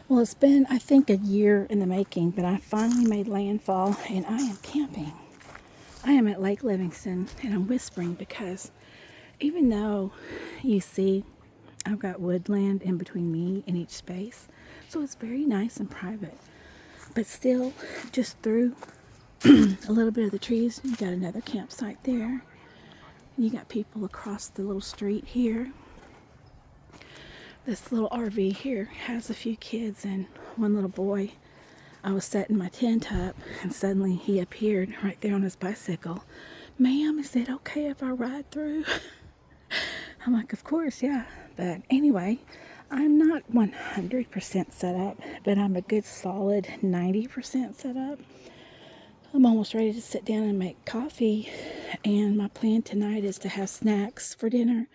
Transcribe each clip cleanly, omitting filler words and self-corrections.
Well, it's been, I think, a year in the making, but I finally made landfall and I am camping. I am at Lake Livingston and I'm whispering because even though you see I've got woodland in between me and each space, so it's very nice and private, but still just through a little bit of the trees, you got another campsite there. You got people across the little street here. This little RV here has a few kids and one little boy. I was setting my tent up and suddenly he appeared right there on his bicycle. Ma'am, is it okay if I ride through? I'm like, of course, yeah. But anyway, I'm not 100% set up, but I'm a good solid 90% set up. I'm almost ready to sit down and make coffee. And my plan tonight is to have snacks for dinner.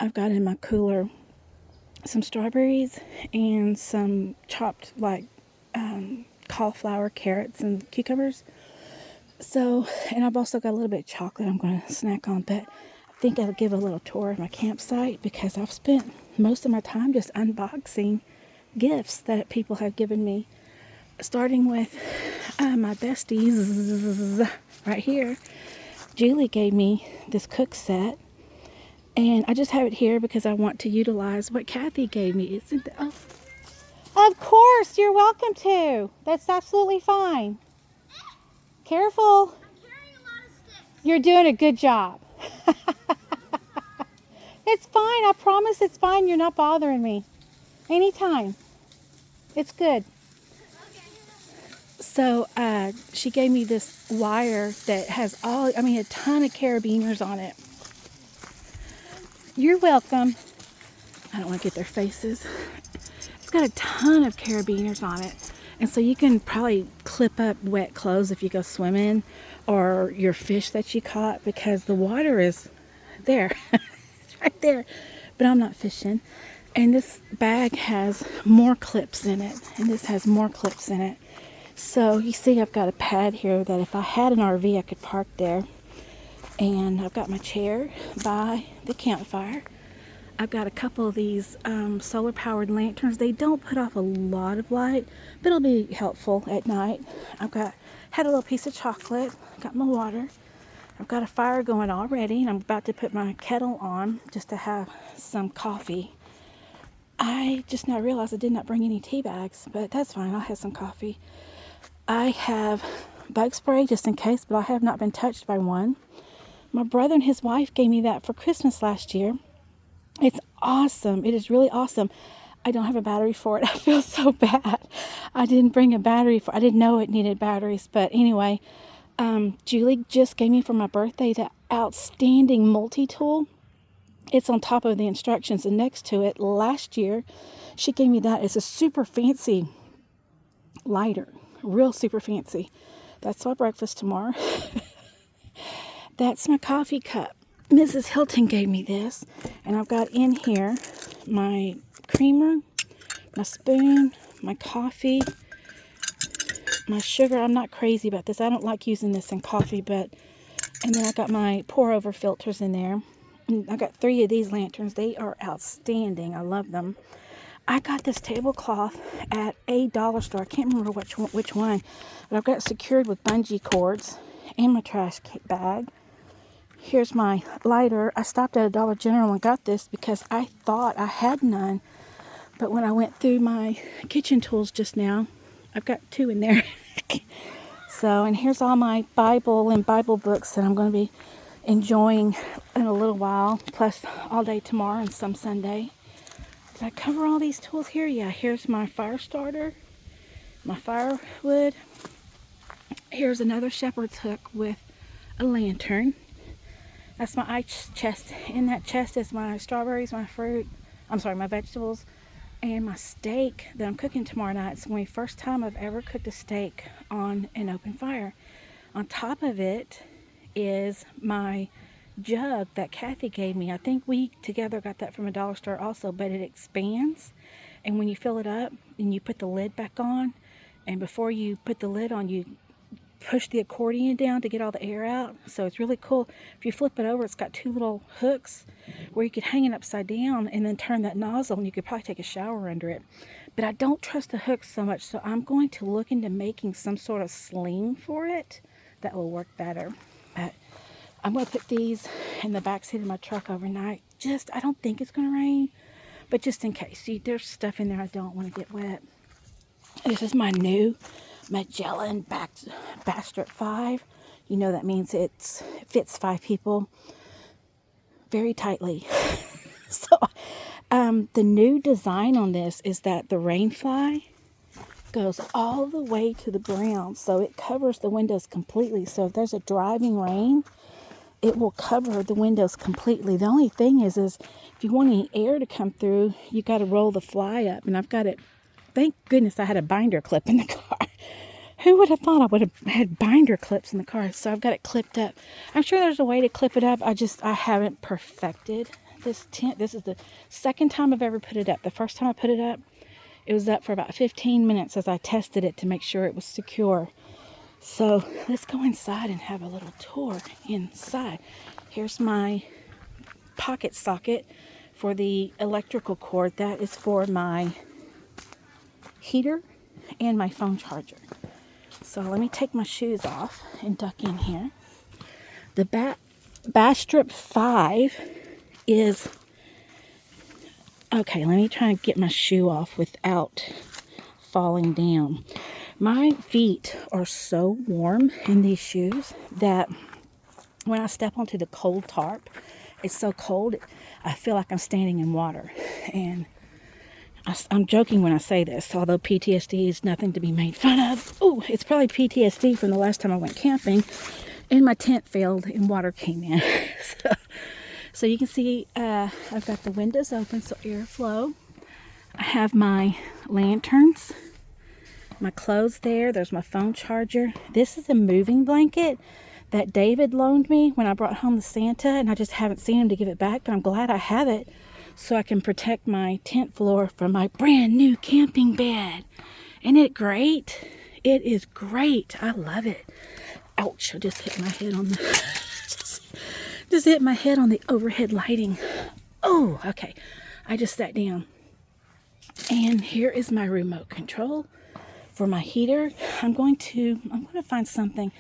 I've got in my cooler some strawberries and some chopped cauliflower, carrots, and cucumbers. So, and I've also got a little bit of chocolate I'm going to snack on, but I think I'll give a little tour of my campsite because I've spent most of my time just unboxing gifts that people have given me, starting with my besties right here. Julie gave me this cook set, and I just have it here because I want to utilize what Kathy gave me. Of course, you're welcome to. That's absolutely fine. Careful. You're doing a good job. It's fine. I promise it's fine. You're not bothering me. Anytime. It's good. So she gave me this wire that has a ton of carabiners on it. You're welcome. I don't want to get their faces. It's got a ton of carabiners on it. And so you can probably clip up wet clothes if you go swimming or your fish that you caught because the water is there. It's right there. But I'm not fishing. And this bag has more clips in it. And this has more clips in it. So you see I've got a pad here that if I had an RV I could park there. And I've got my chair by the campfire. I've got a couple of these solar powered lanterns. They don't put off a lot of light, but it'll be helpful at night. Had a little piece of chocolate, got my water. I've got a fire going already and I'm about to put my kettle on just to have some coffee. I just now realized I did not bring any tea bags, but that's fine. I'll have some coffee. I have bug spray just in case, but I have not been touched by one. My brother and his wife gave me that for Christmas last year. It's awesome. It is really awesome. I don't have a battery for it. I feel so bad. I didn't bring a battery I didn't know it needed batteries. But anyway, Julie just gave me for my birthday the outstanding multi-tool. It's on top of the instructions and next to it. Last year, she gave me that. It's a super fancy lighter. Real super fancy. That's my breakfast tomorrow. That's my coffee cup. Mrs. Hilton gave me this, and I've got in here my creamer, my spoon, my coffee, my sugar. I'm not crazy about this. I don't like using this in coffee, and then I got my pour over filters in there. And I got 3 of these lanterns. They are outstanding. I love them. I got this tablecloth at a dollar store. I can't remember which one, but I've got it secured with bungee cords and my trash bag. Here's my lighter. I stopped at a Dollar General and got this because I thought I had none. But when I went through my kitchen tools just now, I've got 2 in there. So, and here's all my Bible and Bible books that I'm going to be enjoying in a little while, plus all day tomorrow and some Sunday. Did I cover all these tools here? Yeah, here's my fire starter, my firewood. Here's another shepherd's hook with a lantern. That's my ice chest. In that chest is my strawberries, my vegetables, and my steak that I'm cooking tomorrow night. It's the first time I've ever cooked a steak on an open fire. On top of it is my jug that Kathy gave me. I think we together got that from a dollar store also, but it expands. And when you fill it up and you put the lid back on, and before you put the lid on, you push the accordion down to get all the air out. So it's really cool. If you flip it over, it's got 2 little hooks where you could hang it upside down and then turn that nozzle, and you could probably take a shower under it. But I don't trust the hooks so much, so I'm going to look into making some sort of sling for it that will work better. But I'm going to put these in the back seat of my truck overnight. I don't think it's going to rain, but just in case. See, there's stuff in there I don't want to get wet. This is my new Magellan Bastrop 5. You know that means it fits 5 people very tightly. So the new design on this is that the rain fly goes all the way to the ground, so it covers the windows completely. So if there's a driving rain, it will cover the windows completely. The only thing is if you want any air to come through, you got to roll the fly up. And I've got it. Thank goodness I had a binder clip in the car. Who would have thought I would have had binder clips in the car? So I've got it clipped up. I'm sure there's a way to clip it up. I haven't perfected this tent. This is the second time I've ever put it up. The first time I put it up, it was up for about 15 minutes as I tested it to make sure it was secure. So let's go inside and have a little tour inside. Here's my pocket socket for the electrical cord. That is for my heater and my phone charger. So let me take my shoes off and duck in here. The Bastrop 5 is... Okay, let me try and get my shoe off without falling down. My feet are so warm in these shoes that when I step onto the cold tarp, it's so cold, I feel like I'm standing in water. And I'm joking when I say this, although PTSD is nothing to be made fun of. Oh, it's probably PTSD from the last time I went camping and my tent failed and water came in. So you can see I've got the windows open, so airflow. I have my lanterns, my clothes there. There's my phone charger. This is a moving blanket that David loaned me when I brought home the Santa, and I just haven't seen him to give it back, but I'm glad I have it so I can protect my tent floor from my brand new camping bed. Isn't it great? It is great. I love it. Ouch, I just hit my head on the just hit my head on the overhead lighting. Oh, okay. I just sat down. And here is my remote control for my heater. I'm going to find something.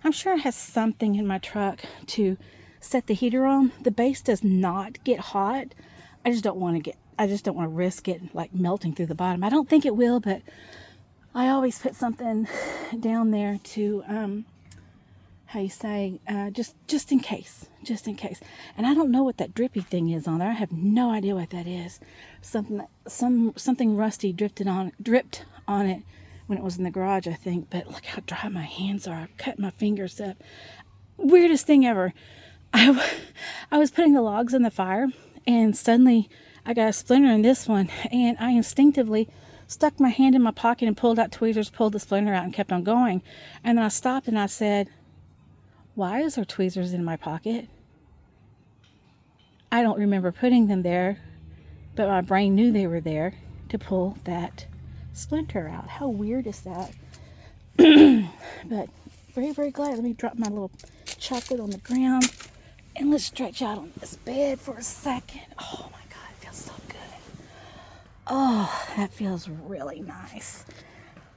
I'm sure it has something in my truck to set the heater on. The base does not get hot. I just don't want to risk it like melting through the bottom. I don't think it will, but I always put something down there to just in case. And I don't know what that drippy thing is on there. I have no idea what that is. Something rusty dripped on it when it was in the garage, I think. But look how dry my hands are. I've cut my fingers up. Weirdest thing ever. I was putting the logs in the fire, and suddenly I got a splinter in this one, and I instinctively stuck my hand in my pocket and pulled out tweezers, pulled the splinter out, and kept on going. And then I stopped and I said, why is there tweezers in my pocket? I don't remember putting them there, but my brain knew they were there to pull that splinter out. How weird is that? But very, very glad. Let me drop my little chocolate on the ground and let's stretch out on this bed for a second. Oh my God, it feels so good. Oh, that feels really nice.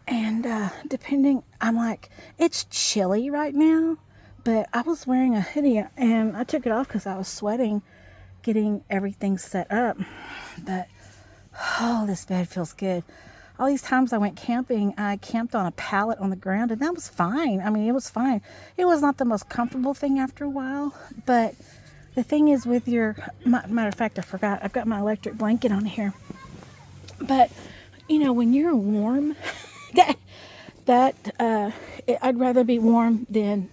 And it's chilly right now, but I was wearing a hoodie and I took it off because I was sweating getting everything set up. But, oh, this bed feels good. All these times I went camping, I camped on a pallet on the ground, and that was fine. I mean, it was fine. It was not the most comfortable thing after a while, but the thing is with matter of fact, I forgot, I've got my electric blanket on here. But, when you're warm, I'd rather be warm than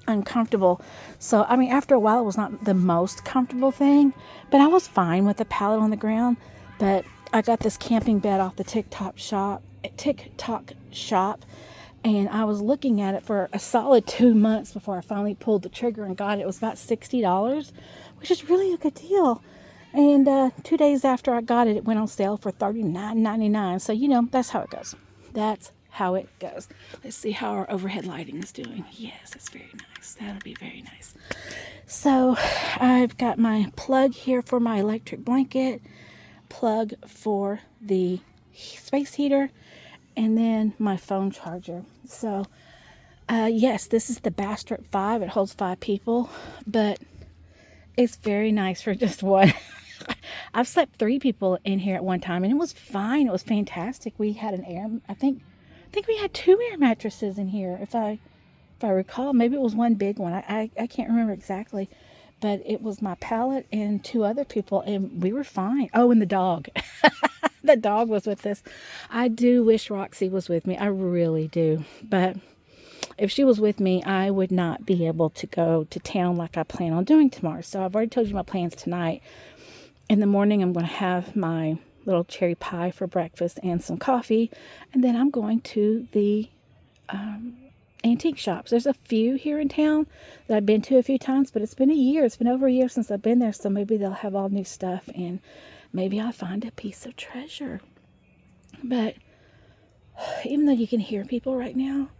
uncomfortable. So, I mean, after a while, it was not the most comfortable thing, but I was fine with the pallet on the ground. But I got this camping bed off the TikTok shop, and I was looking at it for a solid 2 months before I finally pulled the trigger and got it. It was about $60, which is really a good deal. And 2 days after I got it, it went on sale for $39.99. So, that's how it goes. That's how it goes. Let's see how our overhead lighting is doing. Yes, it's very nice. That'll be very nice. So I've got my plug here for my electric blanket, plug for the space heater, and then my phone charger. So yes, this is the Bastrop 5. It holds 5 people, but it's very nice for just one. I've slept 3 people in here at one time, and it was fine. It was fantastic. We had an air. I think we had 2 air mattresses in here, if I recall. Maybe it was one big one. I can't remember exactly, but it was my pallet and 2 other people, and we were fine. Oh, and the dog. The dog was with us. I do wish Roxy was with me. I really do, but if she was with me, I would not be able to go to town like I plan on doing tomorrow. So I've already told you my plans tonight. In the morning, I'm going to have my little cherry pie for breakfast and some coffee. And then I'm going to the antique shops. There's a few here in town that I've been to a few times, but it's been a year. It's been over a year since I've been there. So maybe they'll have all new stuff, and maybe I'll find a piece of treasure. But even though you can hear people right now,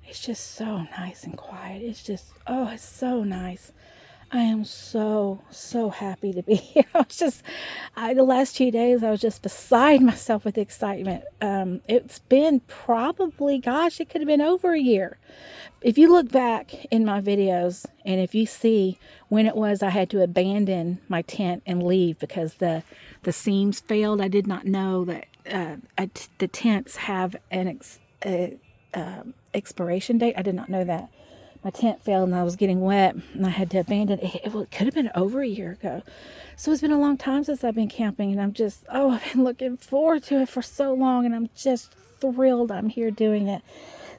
it's just so nice and quiet. It's just, oh, it's so nice. I am so happy to be here. The last few days, I was just beside myself with excitement. It's been probably, gosh, it could have been over a year. If you look back in my videos, and if you see when it was I had to abandon my tent and leave because the seams failed, I did not know that the tents have an expiration date. I did not know that. My tent failed and I was getting wet and I had to abandon it. It could have been over a year ago. So it's been a long time since I've been camping, and I've been looking forward to it for so long, and I'm just thrilled I'm here doing it.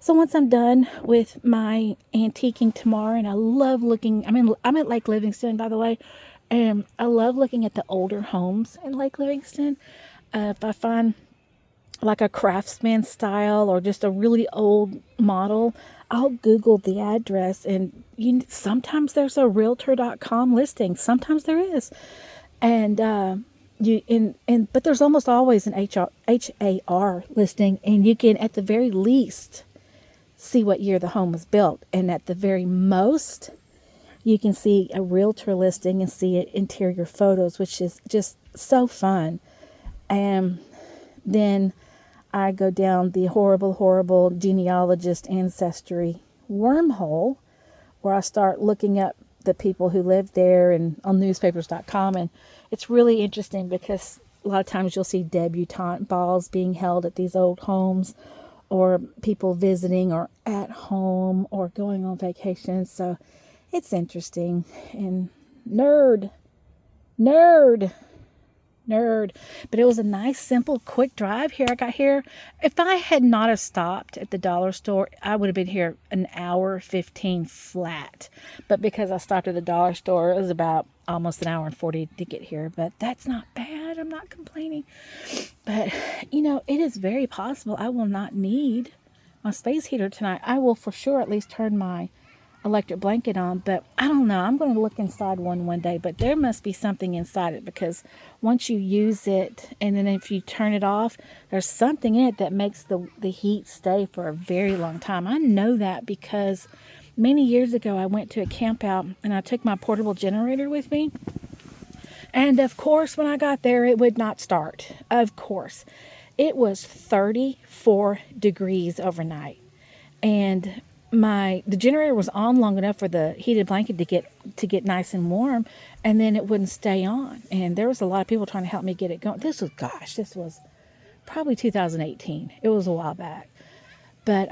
So once I'm done with my antiquing tomorrow, and I love looking, I'm at Lake Livingston, by the way, and I love looking at the older homes in Lake Livingston. If I find like a craftsman style or just a really old model, I'll Google the address, and sometimes there's a realtor.com listing. Sometimes there is. And but there's almost always an HAR listing, and you can at the very least see what year the home was built, and at the very most you can see a realtor listing and see interior photos, which is just so fun. And then I go down the horrible genealogist ancestry wormhole, where I start looking up the people who lived there and on newspapers.com. And it's really interesting because a lot of times you'll see debutante balls being held at these old homes, or people visiting or at home or going on vacation. So it's interesting. And nerd. But it was a nice, simple, quick drive here. I got here. If I had not have stopped at the dollar store, I would have been here an hour 15 flat. But because I stopped at the dollar store, it was about almost an hour and 40 to get here. But that's not bad. I'm not complaining. But, it is very possible I will not need my space heater tonight. I will for sure at least turn my electric blanket on, but I don't know. I'm going to look inside one day, but there must be something inside it, because once you use it and then if you turn it off, there's something in it that makes the heat stay for a very long time. I know that because many years ago I went to a camp out and I took my portable generator with me, and of course when I got there it would not start. Of course, it was 34 degrees overnight, and the generator was on long enough for the heated blanket to get nice and warm, and then it wouldn't stay on. And there was a lot of people trying to help me get it going. This was probably 2018. It was a while back. But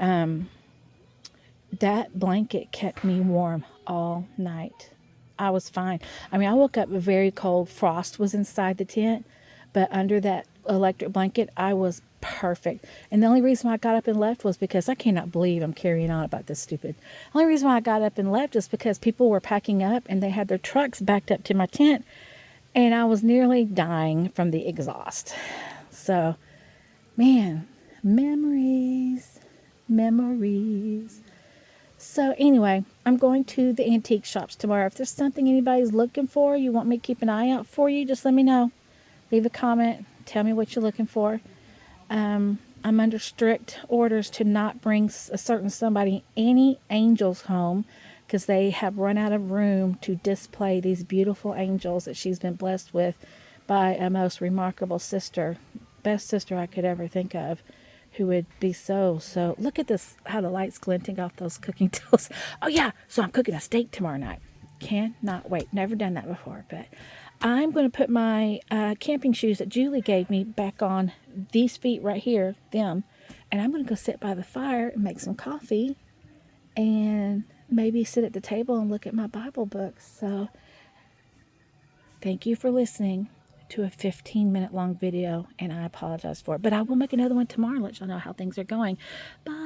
that blanket kept me warm all night. I was fine. I woke up very cold. Frost was inside the tent, but under that electric blanket, I was perfect. And the only reason why I got up and left was because I cannot believe I'm carrying on about this stupid. The only reason why I got up and left is because people were packing up and they had their trucks backed up to my tent, and I was nearly dying from the exhaust. So, man, memories. So anyway, I'm going to the antique shops tomorrow. If there's something anybody's looking for, you want me to keep an eye out for you, just let me know. Leave a comment. Tell me what you're looking for. I'm under strict orders to not bring a certain somebody any angels home because they have run out of room to display these beautiful angels that she's been blessed with by a most remarkable sister, best sister I could ever think of, who would be so. Look at this, how the light's glinting off those cooking tools. Oh yeah, so I'm cooking a steak tomorrow night. Cannot wait. Never done that before, but I'm going to put my camping shoes that Julie gave me back on these feet right here, them, and I'm going to go sit by the fire and make some coffee and maybe sit at the table and look at my Bible books. So thank you for listening to a 15-minute long video, and I apologize for it. But I will make another one tomorrow and let y'all know how things are going. Bye.